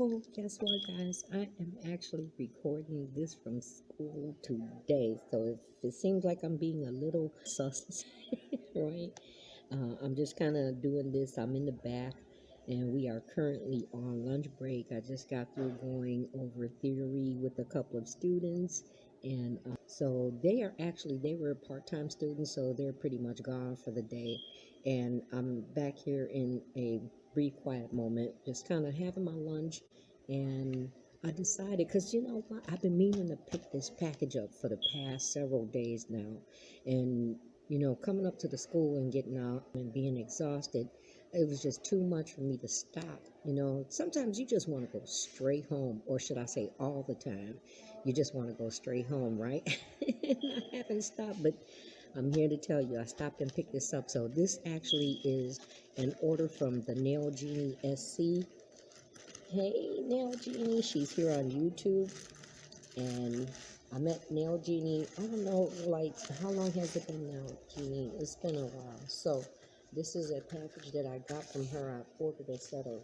Oh, guess what, guys? I am actually recording this from school today. So if it seems like I'm being a little sus, right? I'm just kind of doing this. I'm in the back, and we are currently on lunch break. I just got through going over theory with a couple of students, and so they were part-time students, so they're pretty much gone for the day. And I'm back here in a brief quiet moment, just kind of having my lunch, and I decided, because you know what, I've been meaning to pick this package up for the past several days now, and you know, coming up to the school and getting out and being exhausted, it was just too much for me to stop. You know, sometimes you just want to go straight home, or should I say, all the time, you just want to go straight home, right? And I haven't stopped, but I'm here to tell you, I stopped and picked this up. So this actually is an order from the Nail Genie SC. Hey, Nail Genie, she's here on YouTube, and I met Nail Genie, I don't know, like, how long has it been now, Genie? It's been a while. So, this is a package that I got from her. I ordered a set of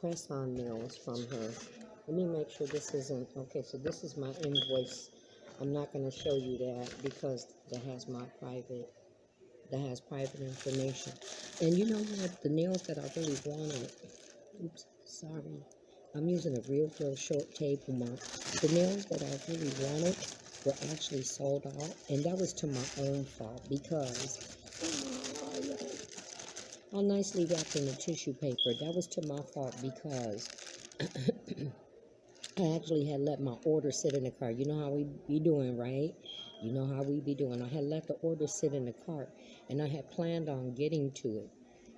press-on nails from her. Let me make sure this isn't, okay, so this is my invoice. I'm not going to show you that because that has private information. And you know what, the nails that I really wanted, oops, sorry. I'm using a real short tape mark. The nails that I really wanted were actually sold out, and that was to my own fault because, oh, yeah, all nicely wrapped in the tissue paper. That was to my fault because I actually had let my order sit in the car. You know how we be doing, right? You know how we be doing. I had let the order sit in the cart, and I had planned on getting to it.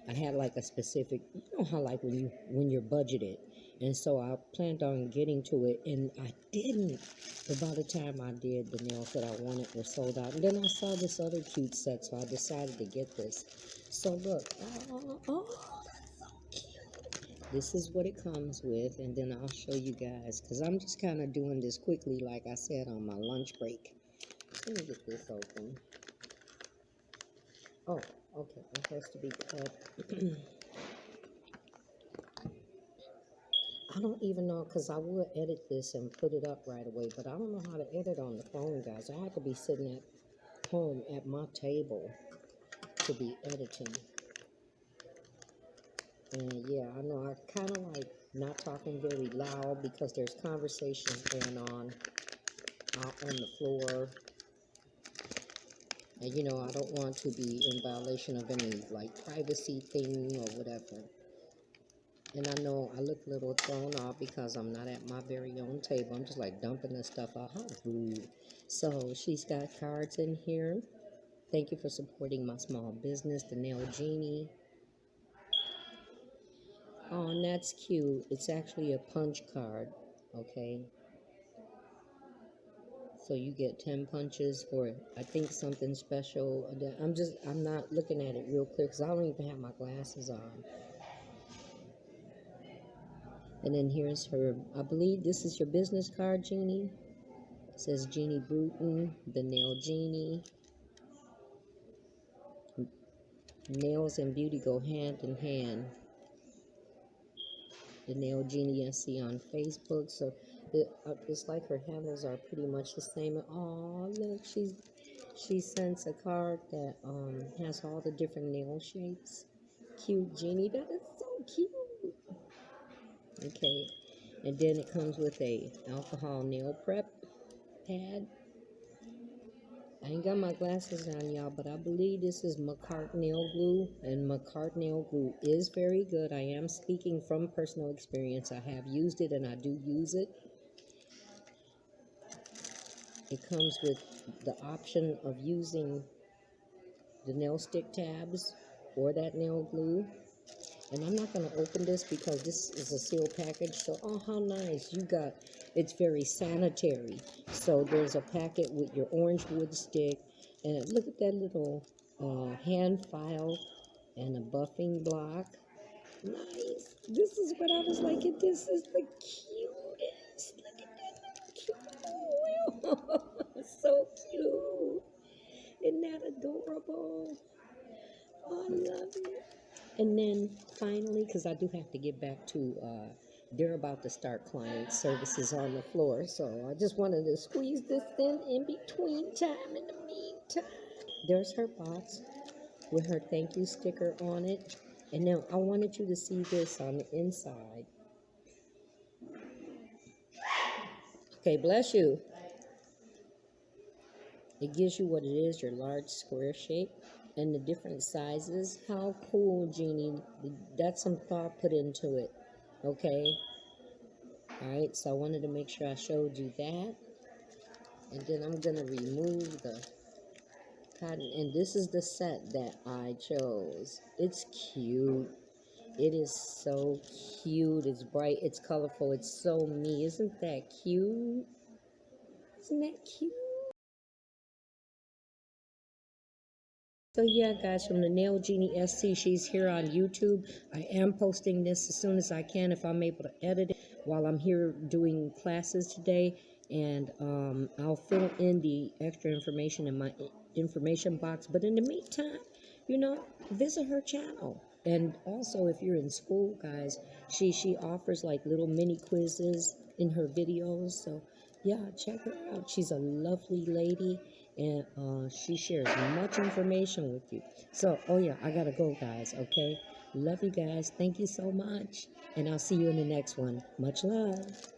I had like a specific, you know how like when you're budgeted, and so I planned on getting to it, and I didn't. But by the time I did, the nails that I wanted were sold out. And then I saw this other cute set, so I decided to get this. So look, that's so cute. This is what it comes with, and then I'll show you guys, because I'm just kind of doing this quickly, like I said, on my lunch break. Let me get this open. Oh, okay, it has to be cut. I don't even know, because I would edit this and put it up right away, but I don't know how to edit on the phone, guys. I have to be sitting at home at my table to be editing. And yeah, I know I kind of like not talking very loud because there's conversations going on out on the floor. And you know, I don't want to be in violation of any like privacy thing or whatever. And I know I look a little thrown off because I'm not at my very own table. I'm just like dumping this stuff out. How rude. So she's got cards in here. Thank you for supporting my small business, the Nail Genie. Oh, and that's cute. It's actually a punch card, okay? So you get 10 punches for, I think, something special. I'm not looking at it real clear because I don't even have my glasses on. And then here's her, I believe this is your business card, Genie. It says Jeannie Bruton, the Nail Genie. Nails and beauty go hand in hand. The Nail Genie SC on Facebook. So it's like her handles are pretty much the same. Oh, look, she sends a card that has all the different nail shapes. Cute, Genie. That is so cute. Okay, and then it comes with a alcohol nail prep pad. I ain't got my glasses on, y'all, but I believe this is McCart nail glue, and McCart nail glue is very good. I am speaking from personal experience. I have used it, and I do use it. It comes with the option of using the nail stick tabs or that nail glue. And I'm not going to open this because this is a sealed package. So, oh, how nice. It's very sanitary. So there's a packet with your orange wood stick. And look at that little hand file and a buffing block. Nice. This is what I was like. This is the cutest. Look at that cute. Oh, so cute. Isn't that adorable? Oh, I love it. And then finally, because I do have to get back to they're about to start client services on the floor. So I just wanted to squeeze this in between time. In the meantime, there's her box with her thank you sticker on it. And now I wanted you to see this on the inside. Okay, bless you. It gives you what it is, your large square shape and the different sizes. How cool, Jeannie. That's some thought put into it. Okay. All right, so I wanted to make sure I showed you that. And then I'm going to remove the cotton. And this is the set that I chose. It's cute. It is so cute. It's bright. It's colorful. It's so me. Isn't that cute? Isn't that cute? So yeah, guys, from the Nail Genie SC, she's here on YouTube. I am posting this as soon as I can if I'm able to edit it while I'm here doing classes today. And I'll fill in the extra information in my information box. But in the meantime, you know, visit her channel. And also, if you're in school, guys, she offers like little mini quizzes in her videos. So yeah, check her out. She's a lovely lady, and she shares much information with you. So, oh yeah, I gotta go, guys. Okay, love you guys. Thank you so much, and I'll see you in the next one. Much love.